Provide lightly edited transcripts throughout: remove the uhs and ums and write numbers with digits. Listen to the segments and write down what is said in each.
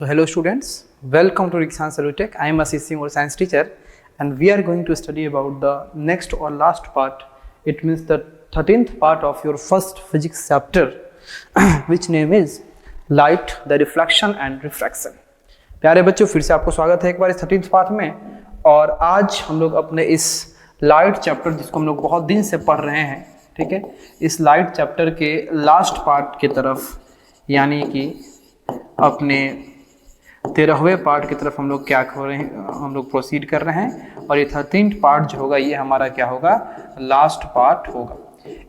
So hello students, welcome to Riksan Salutech. I am Assis Singh, your science teacher, and we are going to study about the next or last part. It means the 13th part of your first physics chapter, which name is light, the reflection and refraction. प्यारे बच्चों, फिर से आपको स्वागत है एक बार इस 13th part में। और आज हम लोग अपने इस लाइट चैप्टर, जिसको हम लोग बहुत दिन से पढ़ रहे हैं, ठीक है, इस लाइट चैप्टर के लास्ट पार्ट की तरफ, यानी कि अपने 13वें पार्ट की तरफ हम लोग क्या कर रहे हैं, हम लोग प्रोसीड कर रहे हैं। और ये 13th पार्ट जो होगा ये हमारा क्या होगा, लास्ट पार्ट होगा।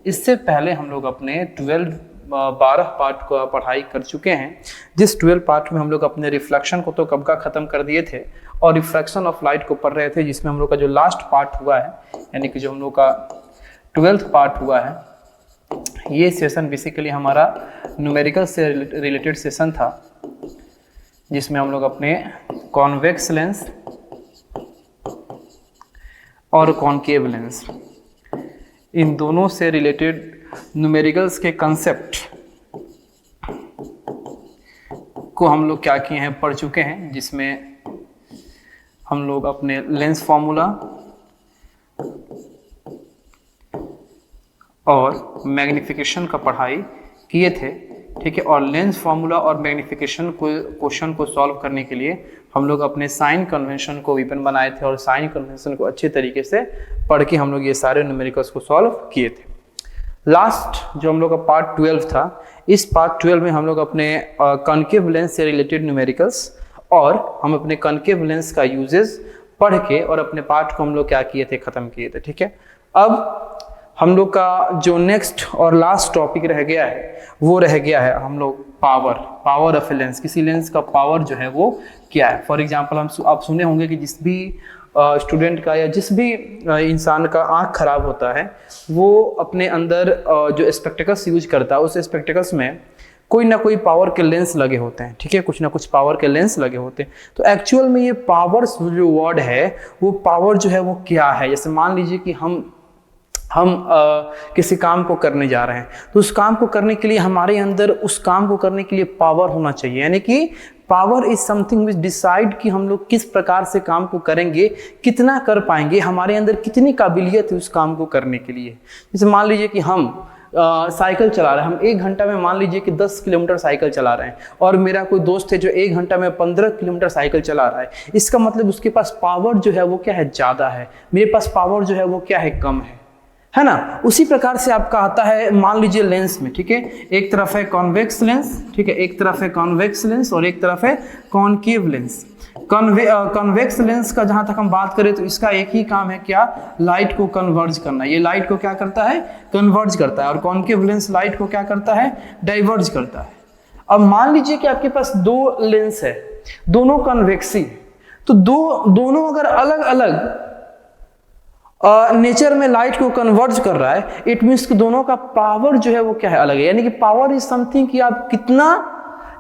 इससे पहले हम लोग अपने 12 पार्ट को पढ़ाई कर चुके हैं, जिस 12 पार्ट में हम लोग अपने रिफ्लेक्शन को तो कब का ख़त्म कर दिए थे और रिफ्रैक्शन ऑफ लाइट को पढ़ रहे थे, जिसमें हम लोग का जो लास्ट पार्ट हुआ है, यानी कि जो हम लोग का 12th पार्ट हुआ है, ये सेशन बेसिकली हमारा न्यूमेरिकल से रिलेटेड सेशन था, जिसमें हम लोग अपने कॉन्वेक्स लेंस और कॉनकेव लेंस, इन दोनों से रिलेटेड न्यूमेरिकल्स के कंसेप्ट को हम लोग क्या किए हैं, पढ़ चुके हैं, जिसमें हम लोग अपने लेंस फॉर्मूला और मैग्निफिकेशन का पढ़ाई किए थे, ठीक है। और लेंस फार्मूला और मैग्निफिकेशन को क्वेश्चन को सॉल्व करने के लिए हम लोग अपने साइन कन्वेंशन को विपिन बनाए थे और साइन कन्वेंशन को अच्छे तरीके से पढ़ के हम लोग ये सारे न्यूमेरिकल्स को सॉल्व किए थे। लास्ट जो हम लोग का पार्ट 12 था, इस पार्ट 12 में हम लोग अपने कॉनकेव लेंस से रिलेटेड न्यूमेरिकल्स और हम अपने कॉनकेव लेंस का यूजेस पढ़ के और अपने पार्ट को हम लोग क्या किए थे, ख़त्म किए थे, ठीक है। अब हम लोग का जो नेक्स्ट और लास्ट टॉपिक रह गया है, वो रह गया है हम लोग पावर ऑफ ए लेंस। किसी लेंस का पावर जो है वो क्या है। फॉर एग्जांपल आप सुने होंगे कि जिस भी स्टूडेंट का या जिस भी इंसान का आँख खराब होता है, वो अपने अंदर जो स्पेक्टिकल्स यूज करता है, उस स्पेक्टिकल्स में कोई ना कोई पावर के लेंस लगे होते हैं, ठीक है, कुछ ना कुछ पावर के लेंस लगे होते हैं। तो एक्चुअल में ये पावर जो वर्ड है, वो पावर जो है वो क्या है। जैसे मान लीजिए कि हम किसी काम को करने जा रहे हैं, तो उस काम को करने के लिए हमारे अंदर उस काम को करने के लिए पावर होना चाहिए, यानी कि power is something which decide कि हम लोग किस प्रकार से काम को करेंगे, कितना कर पाएंगे, हमारे अंदर कितनी काबिलियत है उस काम को करने के लिए। जैसे मान लीजिए कि हम साइकिल चला रहे हैं, हम 1 घंटा में मान लीजिए कि 10 किलोमीटर साइकिल चला रहे हैं, और मेरा कोई दोस्त है जो 1 घंटा में 15 किलोमीटर साइकिल चला रहा है। इसका मतलब उसके पास पावर जो है वो क्या है, ज़्यादा है, मेरे पास पावर जो है वो क्या है, कम है ना। उसी प्रकार से आपका आता है, मान लीजिए लेंस में, ठीक है, एक तरफ है कॉन्वेक्स लेंस, ठीक है, एक तरफ है कॉन्वेक्स लेंस और एक तरफ है कॉनकेव लेंस। कॉन्वेक्स लेंस का जहां तक हम बात करें तो इसका एक ही काम है, क्या, लाइट को कन्वर्ज करना। ये लाइट को क्या करता है, कन्वर्ज करता है। और कॉनकेव लेंस लाइट को क्या करता है, डाइवर्ज करता है। अब मान लीजिए कि आपके पास 2 लेंस है, दोनों कन्वेक्सी है, तो दोनों अगर अलग अलग नेचर में लाइट को कन्वर्ज कर रहा है, इट मीन्स कि दोनों का पावर जो है वो क्या है, अलग है। यानी कि पावर इज समथिंग कि आप कितना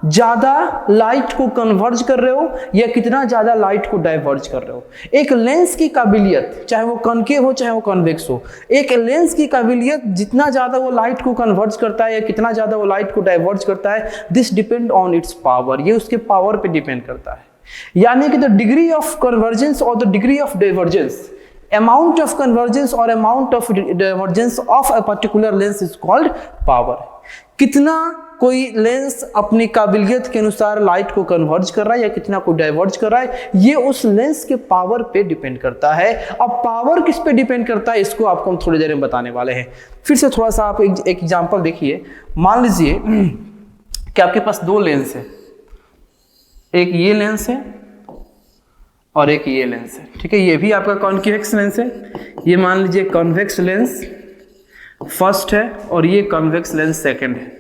ज्यादा लाइट को कन्वर्ज कर रहे हो या कितना ज्यादा लाइट को डाइवर्ज कर रहे हो। एक लेंस की काबिलियत, चाहे वो कॉनकेव हो चाहे वो कॉन्वेक्स हो, एक लेंस की काबिलियत जितना ज्यादा वो लाइट को कन्वर्ज करता है या कितना ज्यादा वो लाइट को डाइवर्ज करता है, this depend on it's power, ये उसके पावर पे डिपेंड करता है। यानी कि द डिग्री ऑफ कन्वर्जेंस और the degree of divergence, amount of convergence or amount of divergence of a particular lens is called power। कितना कोई लेंस अपनी काबिलियत के अनुसार लाइट को कन्वर्ज कर रहा है या कितना को डाइवर्ज कर रहा है, ये उस लेंस के पावर पे डिपेंड करता है। अब पावर किस पे डिपेंड करता है, इसको आपको हम थोड़ी देर में बताने वाले हैं। फिर से थोड़ा सा आप एक एग्जांपल देखिए। मान लीजिए कि आपके पास 2 लेंस है, एक ये लेंस है और एक ये लेंस है, ठीक है। ये भी आपका कॉन्वेक्स लेंस है। ये मान लीजिए कॉन्वेक्स लेंस फर्स्ट है और ये कॉन्वेक्स लेंस सेकंड है।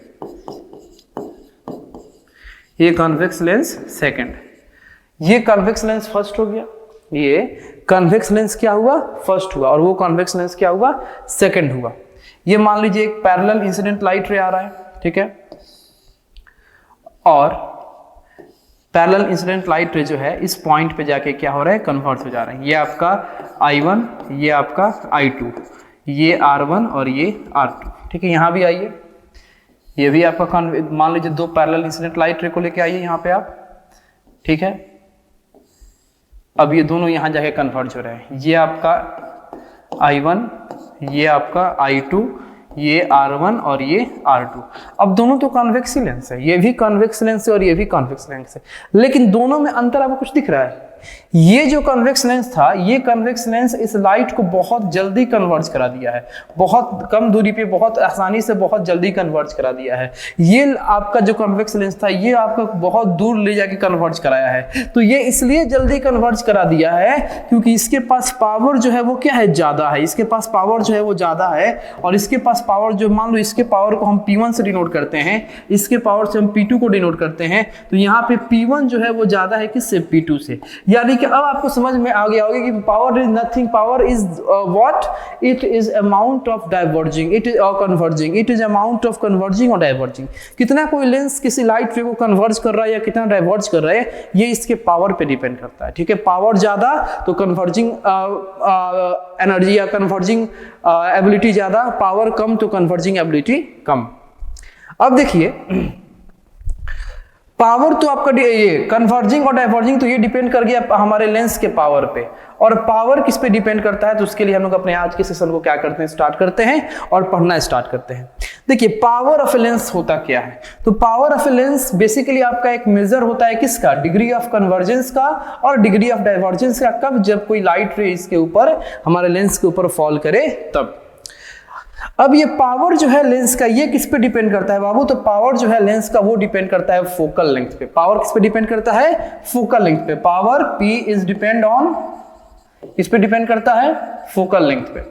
ये कॉन्वेक्स लेंस सेकंड है, ये कॉन्वेक्स लेंस फर्स्ट हो गया, ये कॉन्वेक्स लेंस क्या हुआ, फर्स्ट हुआ, और वो कॉन्वेक्स लेंस क्या हुआ, सेकंड हुआ। ये मान लीजिए एक पैरेलल इंसिडेंट लाइट रे आ रहा है, ठीक है, और पैरेलल इंसिडेंट लाइट रे जो है इस पॉइंट पे जाके क्या हो रहा है, कन्वर्ट हो जा रहा है। ये आपका I1, ये आपका I2, ये R1 और ये R2, ठीक है। यहाँ भी आइए, ये भी आपका मान लीजिए 2 पैरेलल इंसिडेंट लाइट रे को लेके आइए यहाँ पे आप, ठीक है। अब ये दोनों यहां जाके कन्वर्ज हो रहे हैं, ये आपका I1, ये आपका I2, ये R1 और ये R2। अब दोनों तो कॉन्वेक्स लेंस है, ये भी कॉन्वेक्स लेंस है और ये भी कॉन्वेक्स लेंस है, लेकिन दोनों में अंतर आपको कुछ दिख रहा है। ये जो कन्वेक्स लेंस था, ये कन्वेक्स लेंस इस लाइट को बहुत जल्दी कन्वर्ज करा दिया है, बहुत कम दूरी पे बहुत आसानी से बहुत जल्दी कन्वर्ज करा दिया है। ये आपका जो कन्वेक्स लेंस था, ये आपको बहुत दूर ले जाके कन्वर्ज कराया है। तो ये इसलिए जल्दी कन्वर्ज करा दिया है क्योंकि इसके पास पावर जो है वो क्या है, ज्यादा है। इसके पास पावर जो है वो ज्यादा है, और इसके पास पावर जो, मान लो इसके पावर को हम P1 से डिनोट करते हैं, इसके पावर से हम P2 को डिनोट करते हैं, तो यहाँ पे P1 जो है वो ज्यादा है किससे, P2 से। यानी कि अब आपको समझ में आ गया होगा कि power is nothing, power is what, it is amount of diverging, it is converging, it is amount of converging और डाइवर्जिंग। कितना कोई लेंस किसी लाइट रे को कन्वर्ज कर रहा है या कितना डाइवर्ज कर रहा है, ये इसके पावर पे डिपेंड करता है। ठीक है, पावर ज्यादा तो कन्वर्जिंग एनर्जी या कन्वर्जिंग एबिलिटी ज्यादा, पावर कम तो कन्वर्जिंग एबिलिटी कम। अब देखिए, पावर तो आपका ये कन्वर्जिंग और डाइवर्जिंग तो ये डिपेंड कर गया हमारे लेंस के पावर पे, और पावर किस पे डिपेंड करता है, तो उसके लिए हम लोग अपने आज के सेशन को क्या करते हैं, स्टार्ट करते हैं और पढ़ना स्टार्ट करते हैं। देखिए, पावर ऑफ ए लेंस होता क्या है, तो power of a lens basically आपका एक मेजर होता है किसका, डिग्री ऑफ कन्वर्जेंस का और डिग्री ऑफ डाइवर्जेंस का। कब, जब कोई लाइट रे इसके ऊपर, हमारे लेंस के ऊपर फॉल करे तब। अब ये पावर जो है लेंस का, ये किस पे डिपेंड करता है बाबू, तो पावर जो है लेंस का वो डिपेंड करता है फोकल लेंथ पे। पावर किस पे डिपेंड करता है, फोकल लेंथ पे। Power P is depend on, किस पे डिपेंड करता है, फोकल लेंथ पे।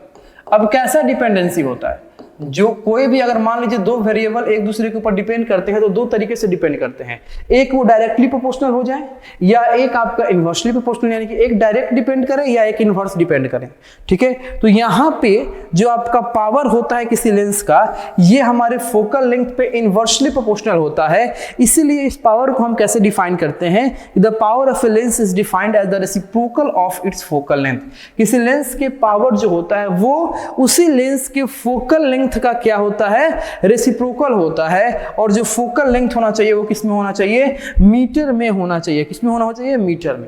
अब कैसा डिपेंडेंसी होता है, जो कोई भी अगर मान लीजिए दो वेरिएबल एक दूसरे के ऊपर डिपेंड करते हैं तो दो तरीके से डिपेंड करते हैं, एक वो डायरेक्टली प्रोपोर्शनल हो जाए या एक आपका इनवर्सली प्रोपोर्शनल, यानी कि एक डायरेक्ट डिपेंड करे या एक इनवर्स डिपेंड करे। ठीक है, तो यहाँ पे जो आपका पावर होता है किसी लेंस का, ये हमारे फोकल लेंथ पे इनवर्सली प्रोपोर्शनल होता है। इसीलिए इस पावर को हम कैसे डिफाइन करते हैं, the power of a lens is defined as the reciprocal of its focal length. किसी लेंस के पावर जो होता है वो उसी लेंस के फोकल लेंथ का क्या होता है, रेसिप्रोकल होता है। और जो फोकल लेंथ होना चाहिए वो किस में होना चाहिए, मीटर में होना चाहिए। किस में होना चाहिए, मीटर में।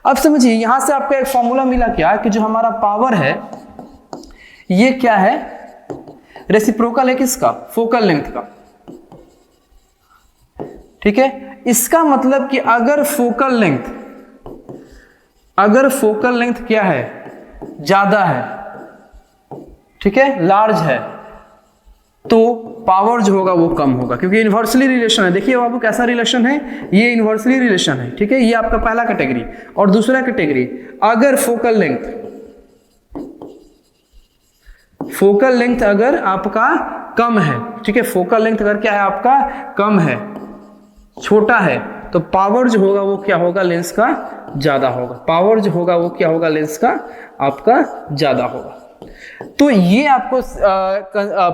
अब समझिए, यहां से आपका एक फॉर्मूला मिला क्या, कि जो हमारा पावर है ये क्या है, रेसिप्रोकल है किसका, फोकल लेंथ का। ठीक है, इसका मतलब कि अगर फोकल लेंथ क्या है, ज्यादा है, ठीक है, लार्ज है, तो पावर जो होगा वो कम होगा, क्योंकि इनवर्सली रिलेशन है। देखिए बाबू कैसा रिलेशन है, ये इनवर्सली रिलेशन है। ठीक है, ये आपका पहला कैटेगरी। और दूसरा कैटेगरी, अगर फोकल लेंथ अगर आपका कम है, ठीक है, फोकल लेंथ अगर क्या है आपका कम है, छोटा है, तो पावर जो होगा वो क्या होगा, लेंस का ज्यादा होगा। पावर जो होगा वो क्या होगा, लेंस का आपका ज्यादा होगा। तो ये आपको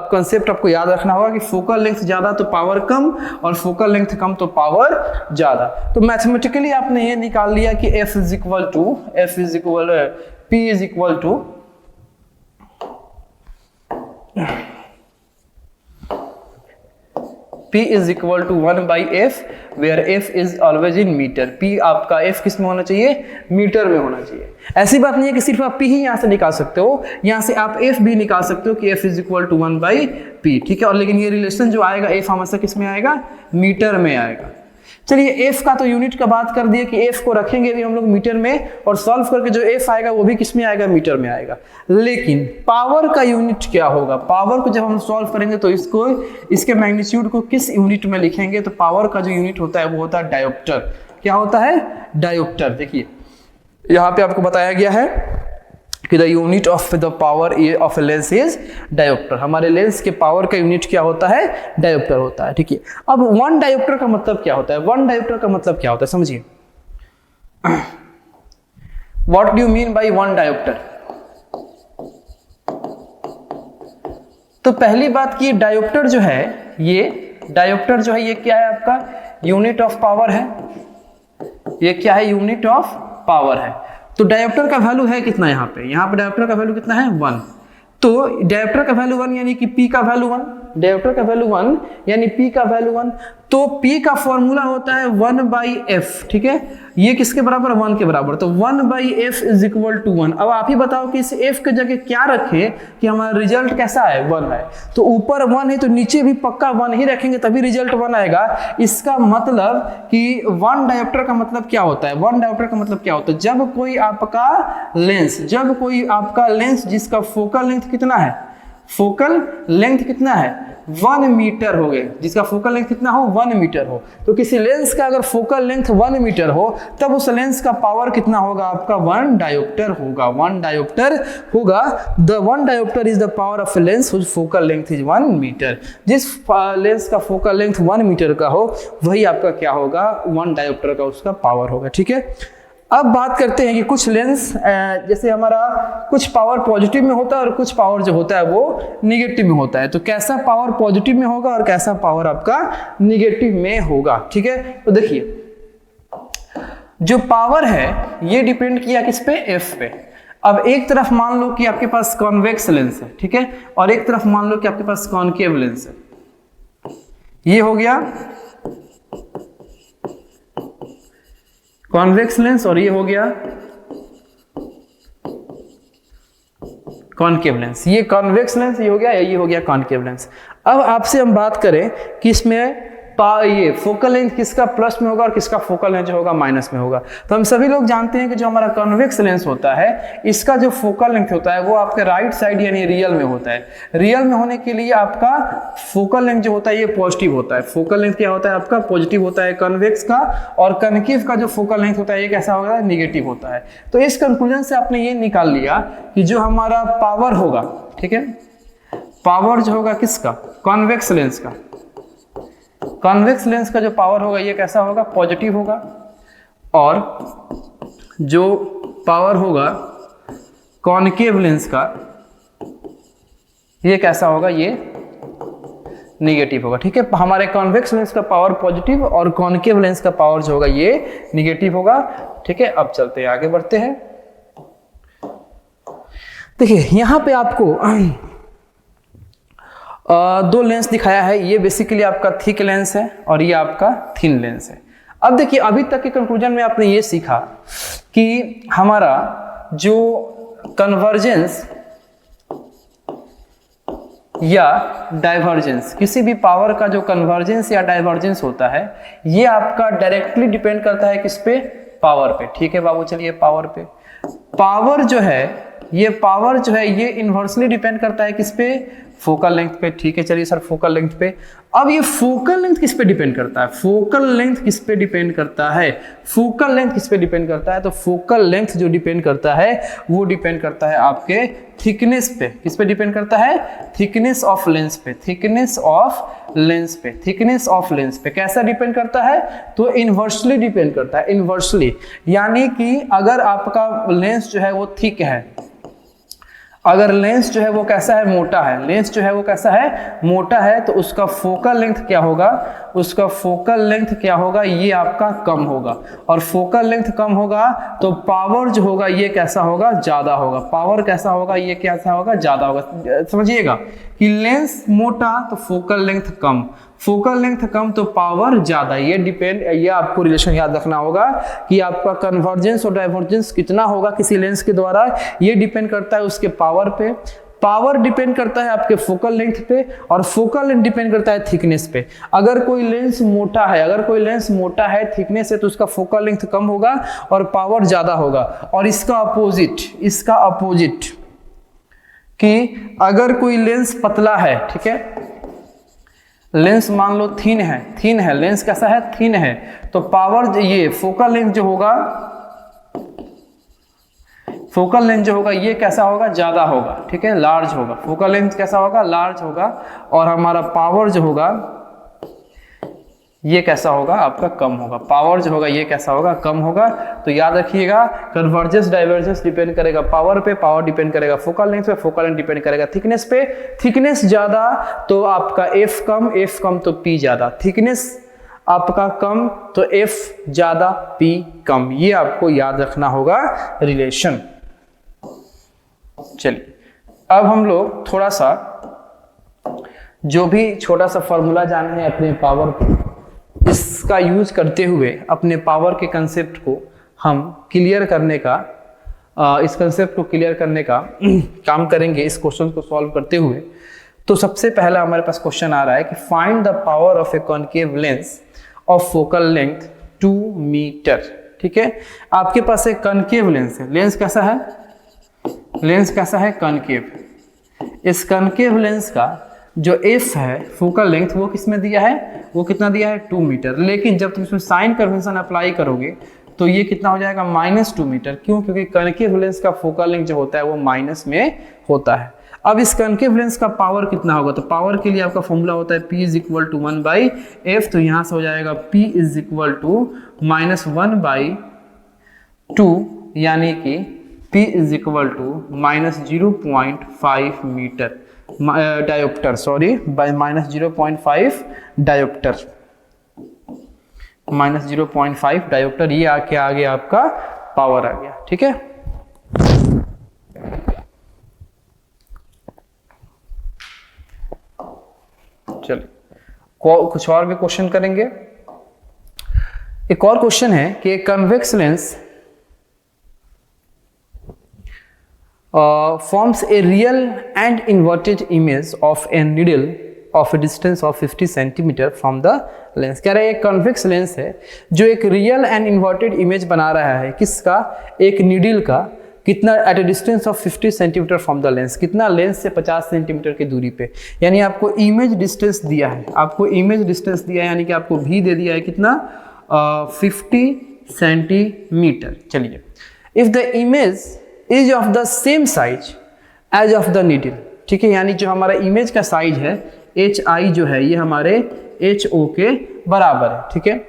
कंसेप्ट आपको याद रखना होगा कि फोकल लेंथ ज्यादा तो पावर कम, और फोकल लेंथ कम तो पावर ज्यादा। तो मैथमेटिकली आपने ये निकाल लिया कि P is equal to P is equal to 1/f, where f is always in meter। P आपका f किस में होना चाहिए, मीटर में होना चाहिए। ऐसी बात नहीं है कि सिर्फ आप P ही यहाँ से निकाल सकते हो, यहाँ से आप f भी निकाल सकते हो कि f is equal to 1/p। ठीक है, और लेकिन ये रिलेशन जो आएगा f हमेशा किस में आएगा, मीटर में आएगा। चलिए, f का तो यूनिट का बात कर दिया कि f को रखेंगे भी हम लोग मीटर में, और सॉल्व करके जो f आएगा वो भी किस में आएगा, मीटर में आएगा। लेकिन पावर का यूनिट क्या होगा, पावर को जब हम सॉल्व करेंगे तो इसके मैग्नीट्यूड को किस यूनिट में लिखेंगे, तो पावर का जो यूनिट होता है वो होता है डायोप्टर। क्या होता है, डायोप्टर। देखिए यहाँ पे आपको बताया गया है कि the unit of the power of a lens is dioptre. हमारे लेंस के पावर का यूनिट क्या होता है, डायोप्टर होता है। ठीक है, अब वन डायोप्टर का मतलब क्या होता है, वन डायोप्टर का मतलब क्या होता है, समझिए। What do you mean by one dioptre. तो पहली बात की डायोप्टर जो है, ये डायोप्टर जो है ये क्या है आपका, यूनिट ऑफ पावर है। ये क्या है, यूनिट ऑफ पावर है। तो डायोप्टर का वैल्यू है कितना, यहाँ पे डायोप्टर का वैल्यू कितना है, 1। तो डायोप्टर का वैल्यू 1 यानी कि P का वैल्यू 1, डायोप्टर का वैल्यू 1 यानी P का वैल्यू 1। तो P का फॉर्मूला होता है 1/f, ठीक है, ये किसके बराबर, 1 के बराबर, तो 1/f इज इक्वल टू 1। अब आप ही बताओ कि इस f के जगह क्या रखे कि हमारा रिजल्ट कैसा है, 1 है। तो ऊपर 1 है तो नीचे भी पक्का 1 ही रखेंगे तभी रिजल्ट 1 आएगा। इसका मतलब कि 1 डायोप्टर का मतलब क्या होता है, 1 डायोप्टर का मतलब क्या होता है, जब कोई आपका लेंस जिसका फोकल लेंथ कितना है, फोकल लेंथ कितना है 1 मीटर हो गए, जिसका फोकल लेंथ कितना हो 1 मीटर हो, तो किसी लेंस का अगर फोकल लेंथ 1 मीटर हो तब उस लेंस का पावर कितना होगा आपका 1 डायोप्टर होगा, 1 डायोप्टर होगा। The 1 dioptre is the power of a lens whose focal length is 1 metre. जिस लेंस का फोकल लेंथ 1 मीटर का हो वही आपका क्या होगा, 1 डायोप्टर का उसका पावर होगा, ठीक है। अब बात करते हैं कि कुछ लेंस जैसे हमारा कुछ पावर पॉजिटिव में होता है और कुछ पावर जो होता है वो निगेटिव में होता है, तो कैसा पावर पॉजिटिव में होगा और कैसा पावर आपका निगेटिव में होगा, ठीक है। तो देखिए जो पावर है ये डिपेंड किया किस पे, एफ पे। अब एक तरफ मान लो कि आपके पास कॉन्वेक्स लेंस है, ठीक है, और एक तरफ मान लो कि आपके पास कॉनकेव लेंस है, ये हो गया कॉन्वेक्स लेंस और ये हो गया कॉनकेव लेंस। ये कॉन्वेक्स लेंस ये हो गया, ये हो गया कॉनकेव लेंस। अब आपसे हम बात करें कि इसमें ये फोकल लेंथ किसका प्लस में होगा और किसका फोकल लेंथ जो होगा माइनस में होगा। तो हम सभी लोग जानते हैं कि जो हमारा कॉन्वेक्स लेंस होता है इसका जो फोकल लेंथ होता है वो आपके राइट साइड यानी रियल में होता है। रियल में होने के लिए आपका फोकल लेंथ जो होता है ये पॉजिटिव होता है, फोकल लेंथ क्या होता है आपका पॉजिटिव होता है कॉन्वेक्स का, और कॉनकेव का जो फोकल लेंथ होता है ये कैसा होगा, नेगेटिव होता है। तो इस कंक्लूजन से आपने ये निकाल लिया कि जो हमारा पावर होगा, ठीक है, पावर जो होगा किसका, कॉन्वेक्स लेंस का, कॉन्वेक्स लेंस का जो पावर होगा ये कैसा होगा, पॉजिटिव होगा, और जो पावर होगा कॉनकेव लेंस का ये कैसा होगा, ये नेगेटिव होगा, ठीक है। हमारे कॉन्वेक्स लेंस का पावर पॉजिटिव और कॉनकेव लेंस का पावर जो होगा ये नेगेटिव होगा, ठीक है। अब चलते हैं आगे बढ़ते हैं। देखिए यहां पे आपको दो लेंस दिखाया है, ये बेसिकली आपका थिक लेंस है और ये आपका थिन लेंस है। अब देखिए अभी तक के कंक्लूजन में आपने ये सीखा कि हमारा जो कन्वर्जेंस या डाइवर्जेंस, किसी भी पावर का जो कन्वर्जेंस या डाइवर्जेंस होता है ये आपका डायरेक्टली डिपेंड करता है किस पे, पावर पे, ठीक है बाबू। चलिए पावर पे, पावर जो है ये इन्वर्सली डिपेंड करता है किस पे, फोकल लेंथ पे, ठीक है। चलिए सर फोकल लेंथ पे, अब ये फोकल लेंथ किस पे डिपेंड करता है, फोकल लेंथ किस पे डिपेंड करता है, फोकल लेंथ किस पे डिपेंड करता है, तो फोकल लेंथ जो डिपेंड करता है वो डिपेंड करता है आपके थिकनेस पे, किस पे डिपेंड करता है, थिकनेस ऑफ लेंस पे, थिकनेस ऑफ लेंस पे, थिकनेस ऑफ लेंस पे कैसा डिपेंड करता है, तो इन्वर्सली डिपेंड करता है, इन्वर्सली। यानी कि अगर आपका लेंस जो है वो थिक है, अगर लेंस जो है वो कैसा है, मोटा है, लेंस जो है वो कैसा है, मोटा है, तो उसका फोकल लेंथ क्या होगा, उसका फोकल लेंथ क्या होगा, ये आपका कम होगा, और फोकल लेंथ कम होगा तो पावर जो होगा ये कैसा होगा, ज्यादा होगा, पावर कैसा होगा, ये कैसा होगा, ज्यादा होगा। समझिएगा कि लेंस मोटा तो फोकल लेंथ कम, फोकल लेंथ कम तो पावर ज्यादा, ये डिपेंड, ये आपको रिलेशन याद रखना होगा कि आपका कन्वर्जेंस और डाइवर्जेंस कितना होगा किसी लेंस के द्वारा, ये डिपेंड करता है उसके पावर पे, पावर डिपेंड करता है आपके फोकल लेंथ पे, और फोकल लेंथ डिपेंड करता है थिकनेस पे। अगर कोई लेंस मोटा है, अगर कोई लेंस मोटा है, थिकनेस है, तो उसका फोकल लेंथ कम होगा और पावर ज्यादा होगा। और इसका अपोजिट कि अगर कोई लेंस पतला है, ठीक है, लेंस मान लो थिन है, लेंस कैसा है, थिन है, तो पावर ये फोकल लेंथ जो होगा, फोकल लेंथ जो होगा ये कैसा होगा, ज्यादा होगा, ठीक है, लार्ज होगा, फोकल लेंथ कैसा होगा, लार्ज होगा, और हमारा पावर जो होगा ये कैसा होगा, आपका कम होगा, पावर जो होगा ये कैसा होगा, कम होगा। तो याद रखिएगा कन्वर्जेंस डाइवर्जेंस डिपेंड करेगा पावर पे, पावर डिपेंड करेगा फोकल लेंथ पे, फोकल लेंथ डिपेंड करेगा थिकनेस पे, थिकनेस ज्यादा तो आपका एफ कम तो पी ज्यादा, थिकनेस आपका कम तो एफ ज्यादा पी कम, ये आपको याद रखना होगा रिलेशन। चलिए अब हम लोग थोड़ा सा जो भी छोटा सा फॉर्मूला जाने हैं अपने पावर इसका यूज करते हुए अपने पावर के कंसेप्ट को हम क्लियर करने का इस कंसेप्ट को क्लियर करने का काम करेंगे इस क्वेश्चन को सॉल्व करते हुए। तो सबसे पहला हमारे पास क्वेश्चन आ रहा है कि find the power of a concave lens of focal length 2 metre. ठीक है, आपके पास एक कॉनकेव लेंस है। लेंस कैसा है? लेंस कैसा है? कॉनकेव। इस कॉनकेव लेंस का जो एफ है फोकल लेंथ वो किसमें दिया है? वो कितना दिया है? 2 मीटर। लेकिन जब तुम इसमें साइन कन्वेंशन अप्लाई करोगे तो ये कितना हो जाएगा? -2 मीटर। क्यों? क्योंकि कॉनकेव लेंस का फोकल लेंथ जो होता है वो माइनस में होता है। अब इस कॉनकेव लेंस का पावर कितना होगा? तो पावर के लिए आपका फॉर्मूला होता है P = 1/f। तो यहाँ से हो जाएगा P = -1/2, यानी कि P = -0.5 metre dioptre, sorry -0.5 dioptre, -0.5 dioptre. ये आके आ गया आपका पावर आ गया। ठीक है, चलिए कुछ और भी क्वेश्चन करेंगे। एक और क्वेश्चन है कि convex lens forms a real and inverted image of a needle of a distance of 50 centimeter from the lens। कह रहा है एक कन्वेक्स लेंस है जो एक रियल एंड इन्वर्टेड इमेज बना रहा है। किसका? एक नीडल का। कितना? At a distance of 50 centimetre from the lens. कितना? लेंस से 50 सेंटीमीटर की दूरी पे। यानी आपको इमेज डिस्टेंस दिया है, आपको इमेज डिस्टेंस दिया है, यानी कि आपको भी दे दिया है कितना? 50 सेंटीमीटर। चलिए, if the image is of the same size as of the needle. ठीक है, यानी जो हमारा इमेज का साइज है HI जो है ये हमारे HO के बराबर है। ठीक है,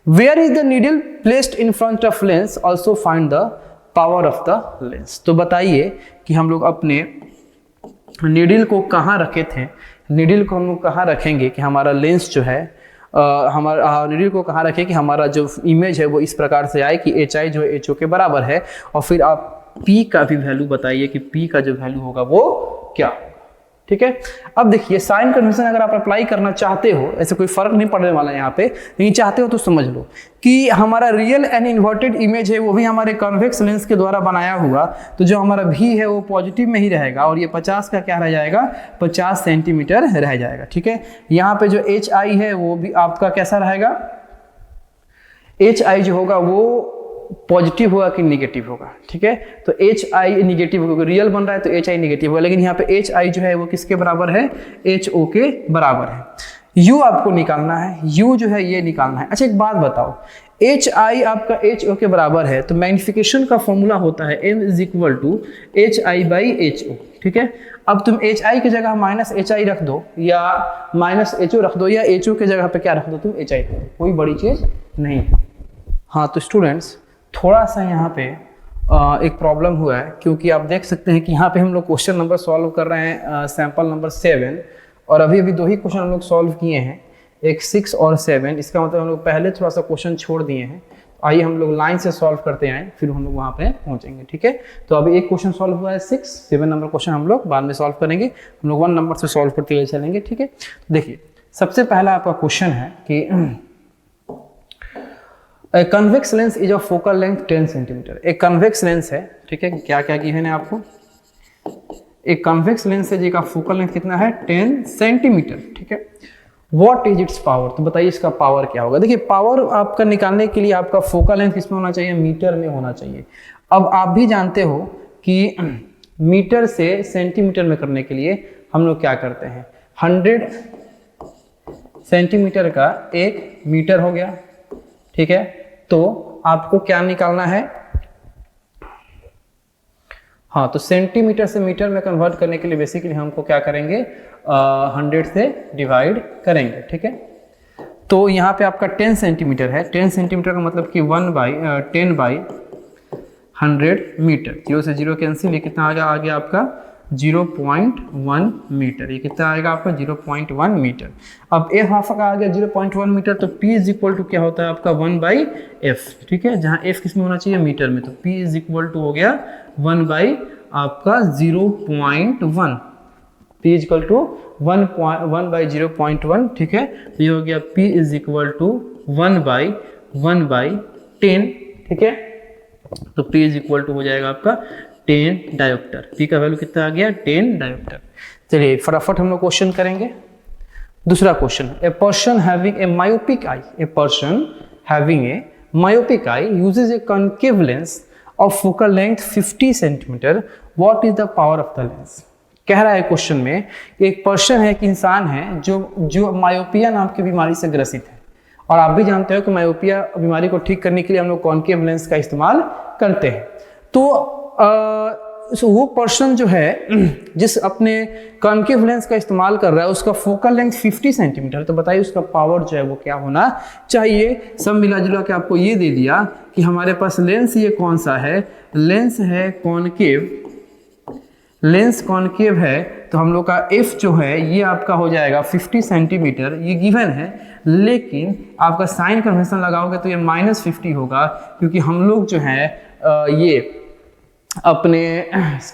where is the needle placed in front of lens also find the power of the lens. तो बताइए कि हम लोग अपने नीडल को कहाँ रखे थे? नीडल को हम लोग कहाँ रखेंगे कि हमारा लेंस जो है हमारा नीडल को कहाँ रखें कि हमारा जो इमेज है वो इस प्रकार से आए कि HI जो है HO के बराबर है। और फिर आप P का भी वैल्यू बताइए कि P का जो वैल्यू होगा वो क्या होगा। ठीक है, अब देखिए साइन कन्वेंशन अगर आप अप्लाई करना चाहते हो, ऐसे कोई फर्क नहीं पड़ने वाला है यहाँ पे, लेकिन चाहते हो तो समझ लो कि हमारा रियल एंड इन्वर्टेड इमेज है वो भी हमारे कॉन्वेक्स लेंस के द्वारा बनाया हुआ। तो जो हमारा V है वो पॉजिटिव में ही रहेगा और ये 50 का क्या रह जाएगा? 50 सेंटीमीटर रह जाएगा। ठीक है, यहाँ पे जो HI है वो भी आपका कैसा रहेगा? HI जो होगा वो पॉजिटिव होगा कि निगेटिव होगा? ठीक है, तो HI निगेटिव होगा, रियल बन रहा है तो HI निगेटिव होगा। लेकिन यहाँ पे HI जो है वो किसके बराबर है? HO के बराबर है। U आपको निकालना है, U जो है ये निकालना है। अच्छा एक बात बताओ, HI आपका HO के बराबर है तो मैग्निफिकेशन का फॉर्मूला होता है M = HI/HO। ठीक है, अब तुम HI की जगह -HI रख दो या -HO रख दो या HO के जगह पे क्या रख दो? तुम HI रख दो, कोई बड़ी चीज नहीं है। हाँ तो स्टूडेंट्स थोड़ा सा यहाँ पे एक प्रॉब्लम हुआ है, क्योंकि आप देख सकते हैं कि यहाँ पे हम लोग क्वेश्चन नंबर सॉल्व कर रहे हैं सैंपल नंबर 7 और अभी 2 ही क्वेश्चन हम लोग सॉल्व किए हैं, एक 6 और 7। इसका मतलब हम लोग पहले थोड़ा सा क्वेश्चन छोड़ दिए हैं। आइए हम लोग लाइन से सॉल्व करते हैं, फिर हम लोग वहाँ पे पहुँचेंगे। ठीक है, तो अभी एक क्वेश्चन सॉल्व हुआ है 6, 7 नंबर क्वेश्चन हम लोग बाद में सॉल्व करेंगे। हम लोग 1 नंबर से सॉल्व करते हुए चलेंगे। ठीक है, देखिए सबसे पहला आपका क्वेश्चन है कि convex lens is of focal length 10 centimetre. एक कन्वेक्स लेंस है। ठीक है, क्या क्या गिवन है आपको? एक कन्वेक्स लेंस है जिसका फोकल लेंथ कितना है? 10 सेंटीमीटर। ठीक है, व्हाट इज इट्स पावर? तो बताइए इसका पावर क्या होगा। देखिए पावर आपका निकालने के लिए आपका फोकल लेंथ किसमें होना चाहिए? मीटर में होना चाहिए। अब आप भी जानते हो कि मीटर से सेंटीमीटर में करने के लिए हम लोग क्या करते हैं? 100 सेंटीमीटर का 1 मीटर हो गया। ठीक है, तो आपको क्या निकालना है? हाँ, तो सेंटीमीटर से मीटर में कन्वर्ट करने के लिए बेसिकली हमको क्या करेंगे? 100 से डिवाइड करेंगे। ठीक है, तो यहाँ पे आपका 10 सेंटीमीटर है। 10 सेंटीमीटर का मतलब कि 1/10/100 मीटर। 0 से 0 कैंसिल, ये कितना आ गया आपका? 0.1 मीटर। ये कितना आएगा आपका? 0.1 मीटर। अब F आपका आ गया 0.1 मीटर, तो P = क्या होता है आपका? 1/F। ठीक है, जहाँ F किस में होना चाहिए? मीटर में। तो P = हो गया 1/0.1। P = 1/0.1। ठीक है, तो ये हो गया P = 1/10, ठीक है। तो P इज इक्वल टू हो जाएगा आपका 10 डायोप्टर। P का वैल्यू कितना आ गया 10 डायोप्टर। चलिए फटाफट हम लोग क्वेश्चन करेंगे। दूसरा question, a person having a myopic eye, a person having a myopic eye usage a concave lens of focal length 50 centimetre, what is the power of the lens. कह रहा है क्वेश्चन में कि एक पर्सन है, एक इंसान है जो मायोपिया नाम की बीमारी से ग्रसित है, और आप भी जानते हो कि मायोपिया बीमारी को ठीक करने के लिए हम लोग कॉन्केव लेंस का इस्तेमाल करते हैं। तो वो पर्सन जो है जिस अपने कॉन्केव लेंस का इस्तेमाल कर रहा है उसका फोकल लेंथ 50 सेंटीमीटर, तो बताइए उसका पावर जो है वो क्या होना चाहिए। सब मिला जुला के आपको ये दे दिया कि हमारे पास लेंस ये कौन सा है, लेंस है कॉन्केव, लेंस कॉन्केव है, तो हम लोग का एफ जो है ये आपका हो जाएगा 50 सेंटीमीटर, ये गिवन है, लेकिन आपका साइन कन्वेंशन लगाओगे तो ये -50 होगा, क्योंकि हम लोग जो है ये अपने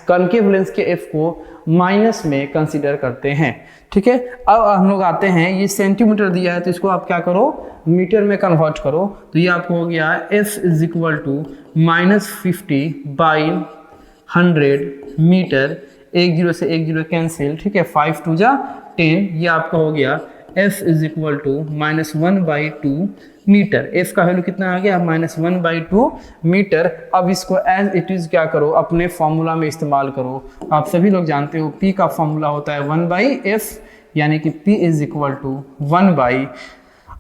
कॉन्केव लेंस के एफ को माइनस में कंसीडर करते हैं, ठीक है। अब हम लोग आते हैं, ये सेंटीमीटर दिया है तो इसको आप क्या करो मीटर में कन्वर्ट करो, तो ये आपको हो गया f is equal to -50/100 metre, 1 0 से 1 0 कैंसिल, ठीक है, 5 2 जा 10, ये आपका हो गया f is equal to -1/2 metre. f का वैल्यू कितना आ गया -1/2 मीटर। अब इसको एज इट इज क्या करो अपने फॉर्मूला में इस्तेमाल करो। आप सभी लोग जानते हो p का फॉर्मूला होता है 1/f, यानी कि p इज इक्वल टू 1/,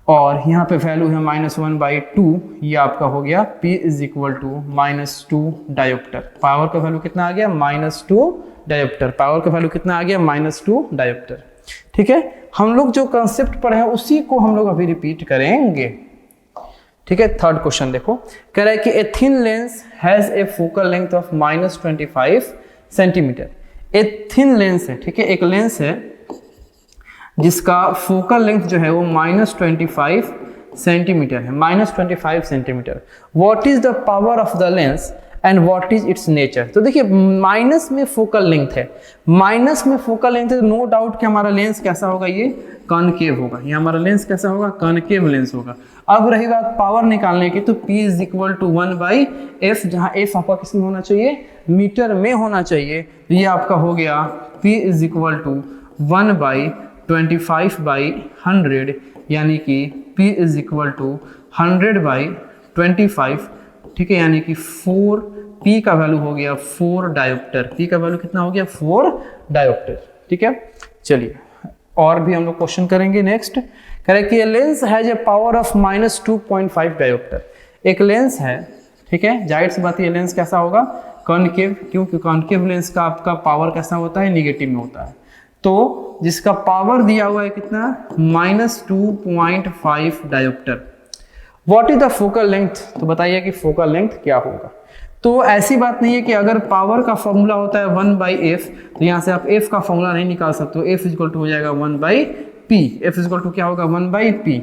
और यहाँ पे वैल्यू है -1/2, ये आपका हो गया p is equal to -2 dioptre. Power का वैल्यू कितना आ गया -2 डायोप्टर। पावर का वैल्यू कितना आ गया -2 डायोप्टर, ठीक है। हम लोग जो कंसेप्ट पढ़े हैं उसी को हम लोग अभी रिपीट करेंगे, ठीक है। थर्ड क्वेश्चन देखो, कह रहा है कि a thin lens has a focal length of -25 centimetre. A thin lens है, ठीक है, एक लेंस है जिसका फोकल लेंथ जो है वो -25 सेंटीमीटर है, -25 centimetre. What is the power of the lens and what is it's nature. तो देखिए माइनस में फोकल लेंथ है, माइनस में फोकल लेंथ है, नो डाउट कि हमारा लेंस कैसा होगा, ये कॉनकेव होगा, ये हमारा लेंस कैसा होगा कॉनकेव लेंस होगा। अब रही बात पावर निकालने की, तो P is equal to 1/f, जहाँ f आपका किस में होना चाहिए मीटर में होना चाहिए, तो ये आपका हो गया P इज इक्वल टू 1/25/100, यानी कि P इज इक्वल टू 100/25, ठीक है, यानी कि 4, P का वैल्यू हो गया 4 डायोप्टर। P का वैल्यू कितना हो गया 4 डायोप्टर, ठीक है। चलिए और भी हम लोग क्वेश्चन करेंगे। नेक्स्ट कह रहे कि lens has a power of -2.5 dioptre. एक लेंस है, ठीक है, जाहिर सी बात है ये लेंस कैसा होगा कॉनकेव, क्योंकि कॉनकेव लेंस का आपका पावर कैसा होता है निगेटिव में होता है, तो जिसका पावर दिया हुआ है कितना -2.5 dioptre. What is the focal length, तो बताइए कि फोकल लेंथ क्या होगा। तो ऐसी बात नहीं है कि अगर पावर का फॉर्मूला होता है 1/f, तो यहाँ से आप f का फॉर्मूला नहीं निकाल सकते हो, f इक्वल टू हो जाएगा 1/p, f इक्वल टू क्या होगा 1/p,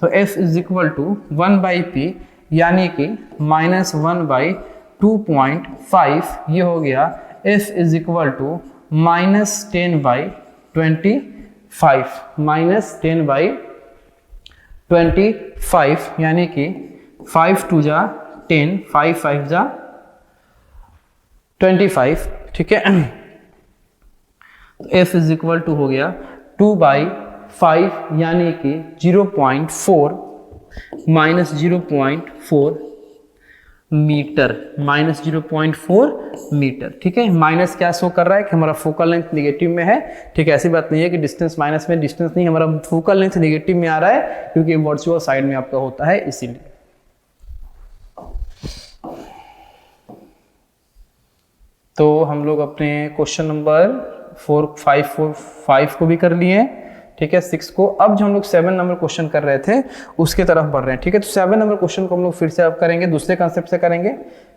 तो f is equal to 1/p, यानी कि -1/2.5, ये हो गया f इज इक्वल टू -10/25, -10/25, यानी कि 5 2 जा 10, 5 5 जा 25, ठीक है। f इज इक्वल टू हो गया 2/5, यानी कि 0.4 -0.4 मीटर, -0.4 मीटर, ठीक है। माइनस क्या शो कर रहा है कि हमारा फोकल लेंथ नेगेटिव में है, ठीक है। ऐसी बात नहीं है कि डिस्टेंस माइनस में, डिस्टेंस नहीं, हमारा फोकल लेंथ नेगेटिव में आ रहा है क्योंकि वर्चुअल साइड में आपका होता है, इसीलिए। तो हम लोग अपने क्वेश्चन नंबर 4 5 को भी कर लिए, ठीक है, 6 को। अब जो हम लोग 7 नंबर क्वेश्चन कर रहे थे उसके तरफ बढ़ रहे हैं, ठीक है। तो 7 नंबर क्वेश्चन को हम लोग फिर से अब करेंगे, दूसरे कंसेप्ट से करेंगे,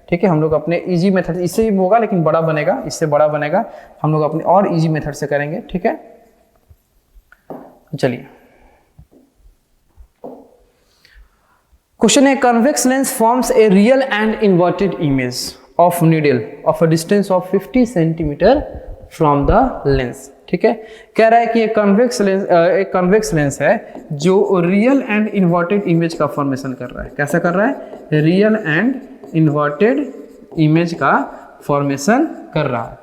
ठीक है। हम लोग अपने इजी मेथड, इससे भी होगा लेकिन बड़ा बनेगा, इससे बड़ा बनेगा, हम लोग अपने और इजी मेथड से करेंगे, ठीक है। चलिए क्वेश्चन है, convex lens forms a real and inverted image of needle of a distance of 50 centimeter from the lens. ठीक है, कह रहा है कि एक कन्वेक्स लेंस है जो रियल एंड इन्वर्टेड इमेज का फॉर्मेशन कर रहा है। कैसा कर रहा है? रियल एंड इन्वर्टेड इमेज का फॉर्मेशन कर रहा है।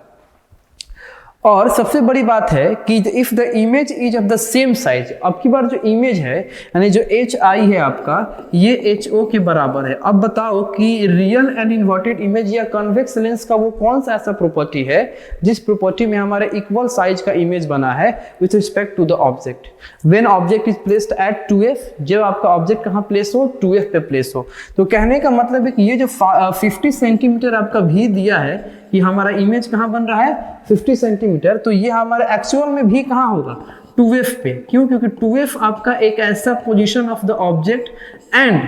और सबसे बड़ी बात है कि if the image is of the same size, अब की बार जो इमेज है यानी जो एच आई है आपका, ये एच ओ के बराबर है। अब बताओ कि रियल एंड इन्वर्टेड इमेज या कन्वेक्स लेंस का वो कौन सा ऐसा प्रॉपर्टी है जिस प्रॉपर्टी में हमारे इक्वल साइज का इमेज बना है with respect to the object. When object is placed at 2f, जब आपका ऑब्जेक्ट कहाँ प्लेस हो? 2f पे प्लेस हो। तो कहने का मतलब है कि ये जो 50 सेंटीमीटर आपका भी दिया है कि हमारा इमेज कहाँ बन रहा है? 50 सेंटीमीटर। तो ये हमारा एक्चुअल में भी कहाँ होगा? 2f पे। क्यों? क्योंकि 2f आपका एक ऐसा position of the object and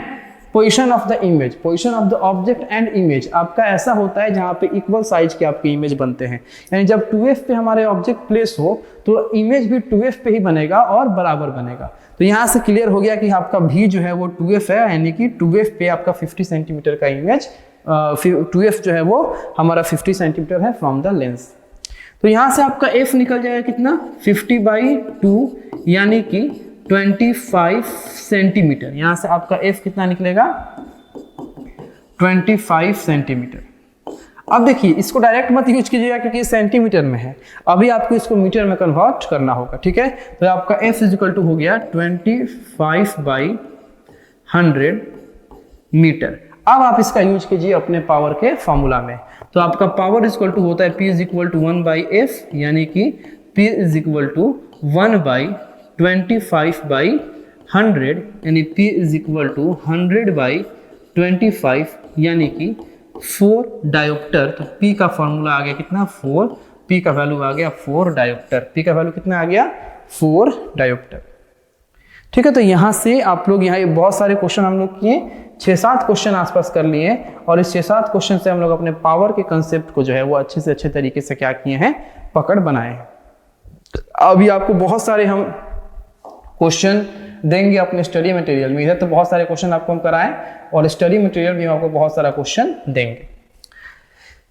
position of the image, position of the object and image आपका ऐसा होता है जहाँ पे इक्वल साइज के आपके इमेज बनते हैं। यानी जब 2f पे हमारे ऑब्जेक्ट प्लेस हो तो इमेज भी 2f पे ही बनेगा और बराबर बनेगा। तो यहाँ से क्लियर हो गया कि आपका भी जो है वो 2f है, यानी कि 2f पे आपका 50 सेंटीमीटर का इमेज 2f जो है वो हमारा 50 सेंटीमीटर है फ्रॉम द लेंस। तो यहाँ से आपका f निकल जाएगा कितना? 50/2 यानी कि 25 सेंटीमीटर। यहाँ से आपका f कितना निकलेगा? 25 सेंटीमीटर। अब देखिए, इसको डायरेक्ट मत यूज कीजिएगा क्योंकि ये सेंटीमीटर में है, अभी आपको इसको मीटर में कन्वर्ट करना होगा। ठीक है, तो आपका f इज इक्वल टू हो गया 25/100 मीटर। अब आप इसका यूज कीजिए अपने पावर के फॉर्मूला में। तो आपका पावर इज इक्वल टू होता है P is equal to 1/f, यानी कि P इज इक्वल टू 1/25/100, यानी P इज इक्वल टू 100/25, यानी कि 4 डायोप्टर। तो P का फॉर्मूला आ गया कितना? 4। P का वैल्यू आ गया 4 डायोप्टर। P का वैल्यू कितना आ गया? 4 डायोप्टर। ठीक है, तो यहाँ से आप लोग यहाँ बहुत सारे क्वेश्चन हम लोग किए, 6-7 क्वेश्चन आसपास कर लिए, और इस 6-7 क्वेश्चन से हम लोग अपने पावर के कंसेप्ट को जो है वो अच्छे से अच्छे तरीके से क्या किए हैं? पकड़ बनाए हैं। अभी आपको बहुत सारे हम क्वेश्चन देंगे अपने स्टडी मटेरियल में। इधर तो बहुत सारे क्वेश्चन आपको हम कराएं और स्टडी मटेरियल में आपको बहुत सारा क्वेश्चन देंगे।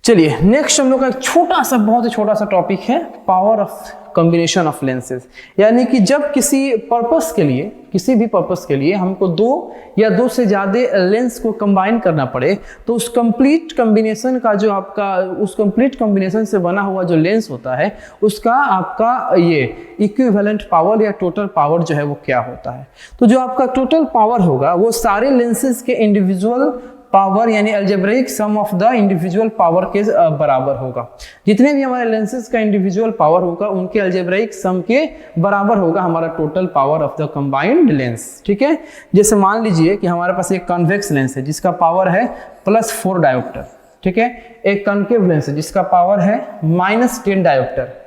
चलिए नेक्स्ट हम लोग का एक छोटा सा, बहुत ही छोटा सा टॉपिक है power of combination of lenses. यानी कि जब किसी पर्पस के लिए, किसी भी पर्पस के लिए हमको 2 या 2 से ज़्यादा लेंस को कंबाइन करना पड़े, तो उस कंप्लीट कॉम्बिनेशन का जो आपका, उस कंप्लीट कॉम्बिनेशन से बना हुआ जो लेंस होता है उसका आपका ये इक्विवेलेंट पावर या टोटल पावर जो है वो क्या होता है? तो जो आपका टोटल पावर होगा वो सारे लेंसेज के इंडिविजुअल पावर यानी algebraic sum of the individual power के बराबर होगा। जितने भी हमारे लेंसेज का इंडिविजुअल पावर होगा उनके अलजेब्रिक सम के बराबर होगा हमारा total power of the combined lens. ठीक है, जैसे मान लीजिए कि हमारे पास एक कन्वेक्स लेंस है जिसका पावर है +4 डायोप्टर। ठीक है, एक कॉन्केव लेंस है जिसका पावर है -10 डायोप्टर।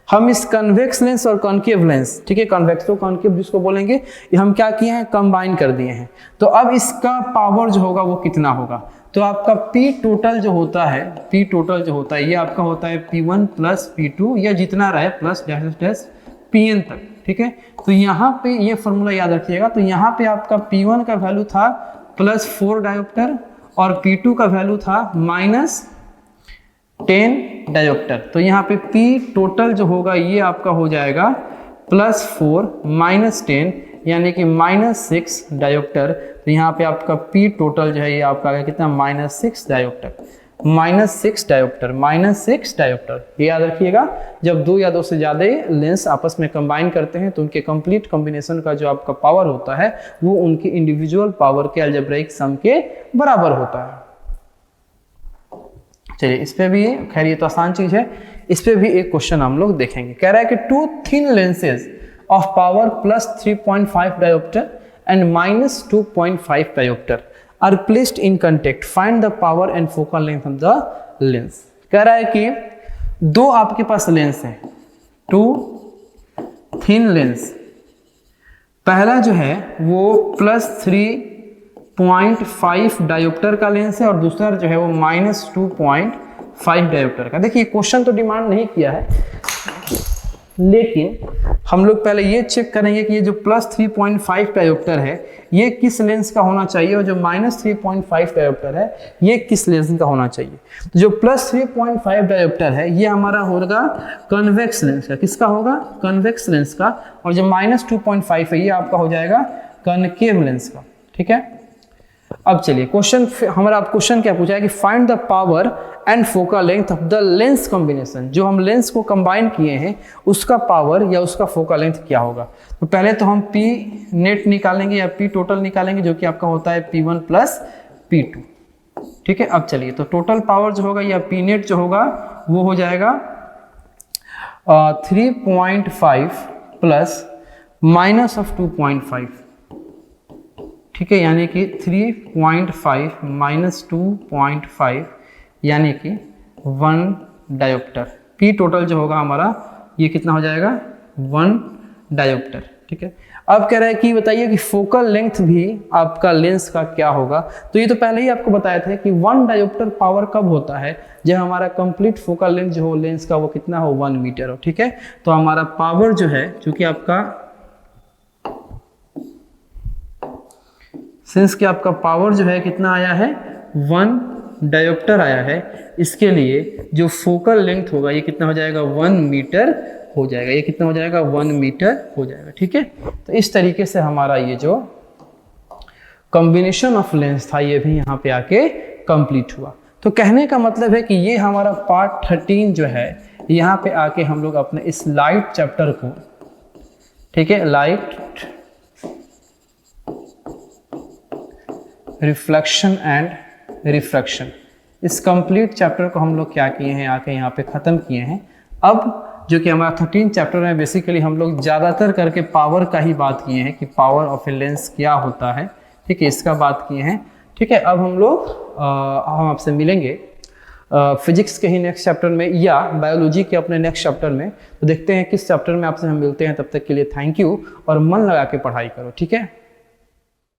हम इस कन्वेक्स लेंस और कॉन्केव लेंस, ठीक है, कन्वेक्स तो कॉन्केव जिसको बोलेंगे, ये हम क्या किए हैं? कंबाइन कर दिए हैं। तो अब इसका पावर जो होगा वो कितना होगा? तो आपका P टोटल जो होता है, P टोटल जो होता है ये आपका होता है P1 + P2 या जितना रहे प्लस डैश Pn तक। ठीक है, तो यहाँ पे ये फॉर्मूला याद रखिएगा। तो यहाँ पे आपका P1 का वैल्यू था +4 डायोप्टर और P2 का वैल्यू था -10 डायोप्टर। तो यहाँ पे P टोटल जो होगा ये आपका हो जाएगा +4 -10 यानी कि -6 डायोप्टर। तो यहाँ पे आपका P टोटल जो है ये आपका आ गया कितना? -6 डायोप्टर, -6 डायोप्टर, -6 डायोप्टर। ये याद रखिएगा, जब 2 या 2 से ज़्यादा लेंस आपस में कंबाइन करते हैं तो उनके कंप्लीट कॉम्बिनेशन का जो आपका पावर होता है वो उनकी इंडिविजुअल पावर के अलजेब्रिक सम के बराबर होता है। चलिए इस पे भी, खैर ये तो आसान चीज है, इस पे भी एक क्वेश्चन हम लोग देखेंगे। कह रहा है कि 2 thin lenses of power +3.5 dioptre and -2.5 dioptre are placed in contact, find the power and focal length of the lens. कह रहा है कि 2 आपके पास लेंस है, 2 थिन लेंस। पहला जो है वो +3.5 डायोप्टर का लेंस है और दूसरा जो है वो -2.5 डायोप्टर का। देखिए क्वेश्चन तो डिमांड नहीं किया है, लेकिन हम लोग पहले ये चेक करेंगे कि ये जो प्लस 3.5 डायोप्टर है ये किस लेंस का होना चाहिए और जो माइनस 3.5 डायोप्टर है ये किस लेंस का होना चाहिए। तो जो प्लस 3.5 डायोप्टर है ये हमारा होगा कन्वेक्स लेंस का, किसका होगा, कन्वेक्स लेंस का, और जो माइनस 2.5 है ये आपका हो जाएगा कनकेव लेंस का। ठीक है, अब चलिए क्वेश्चन, हमारा क्वेश्चन क्या पूछा है कि find the power and focal length of the lens combination, जो हम लेंस को कंबाइन किए हैं उसका पावर या उसका फोकल लेंथ क्या होगा। तो पहले तो हम P नेट निकालेंगे या P टोटल निकालेंगे, जो कि आपका होता है P1 प्लस P2। ठीक है, अब चलिए तो टोटल पावर जो होगा या P नेट जो होगा वो हो जाएगा 3.5 प्लस माइनस ऑफ 2.5। ठीक है, यानी कि 3.5 माइनस 2.5 यानी कि 1 डायोप्टर। P टोटल जो होगा हमारा ये कितना हो जाएगा, 1 डायोप्टर। ठीक है, अब कह रहा है कि बताइए कि फोकल लेंथ भी आपका लेंस का क्या होगा। तो ये तो पहले ही आपको बताया था कि 1 डायोप्टर पावर कब होता है, जब हमारा कंप्लीट फोकल लेंथ जो हो लेंस का वो कितना हो, 1 मीटर हो। ठीक है, तो हमारा पावर जो है, चूंकि आपका सिंस कि आपका पावर जो है कितना आया है, 1 डायोप्टर आया है, इसके लिए जो फोकल लेंथ होगा ये कितना हो जाएगा, 1 मीटर हो जाएगा। ये कितना हो जाएगा, 1 मीटर हो जाएगा। ठीक है, तो इस तरीके से हमारा ये जो कॉम्बिनेशन ऑफ लेंस था ये भी यहाँ पे आके कंप्लीट हुआ। तो कहने का मतलब है कि ये हमारा पार्ट 13 जो है यहाँ पे आके हम लोग अपने इस लाइट चैप्टर को, ठीक है, लाइट रिफ्लेक्शन एंड रिफ्रैक्शन, इस कंप्लीट चैप्टर को हम लोग क्या किए हैं, आके यहाँ पे ख़त्म किए हैं। अब जो कि हमारा 13 चैप्टर है, बेसिकली हम लोग ज़्यादातर करके पावर का ही बात किए हैं कि पावर ऑफ ए लेंस क्या होता है। ठीक है, इसका बात किए हैं। ठीक है, अब हम लोग हम आपसे मिलेंगे फिजिक्स के ही नेक्स्ट चैप्टर में या बायोलॉजी के अपने नेक्स्ट चैप्टर में। तो देखते हैं किस चैप्टर में आपसे हम मिलते हैं। तब तक के लिए थैंक यू और मन लगा के पढ़ाई करो। ठीक है।